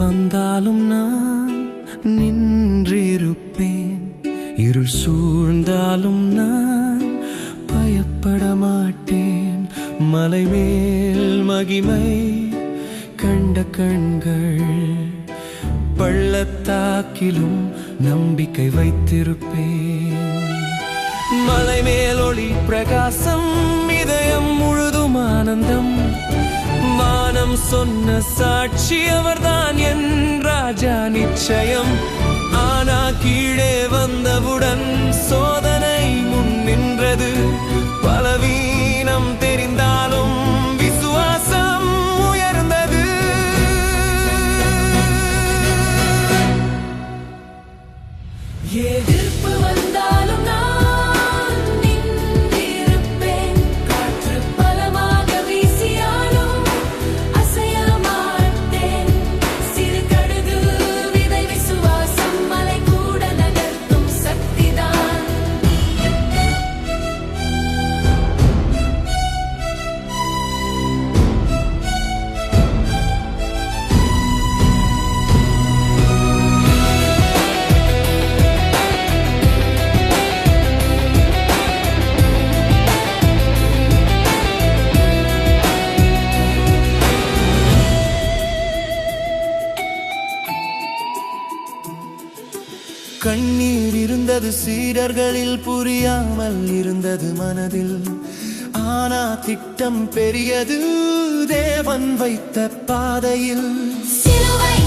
வந்தாலும் நான் நின்றிருப்பேன். இருள் சூழ்ந்தாலும் நான் பயப்பட மாட்டேன். மலை மேல் மகிமை கண்ட கண்கள், பள்ளத்தாக்கிலும் நம்பிக்கை வைத்திருப்பேன். மலை மேல் ஒளி பிரகாசம், இதயம் முழுதும் ஆனந்தம். வானம் சொன்ன சாட்சி அவர்தான் என் ராஜா நிச்சயம். ஆனா கீழே வந்தவுடன் சோதனை முன் நின்றது. பலவீனம் தெரிந்தாலும் விசுவாசம் உயர்ந்தது. எதிர்ப்பு வந்தாலும் நான் நின்றிருப்பேன். காற்று பலமாக வீசியாலும் அசைய மாட்டேன். சிறு கடுகு விதை விசுவாசம் மலை கூட நகர்த்தும் சக்திதான். கண்ணீர் இருந்தது சீடர்களில், புரியாமல் இருந்தது மனதில். ஆனா திட்டம் பெரியது தேவன் வைத்த பாதையில். சிலுவை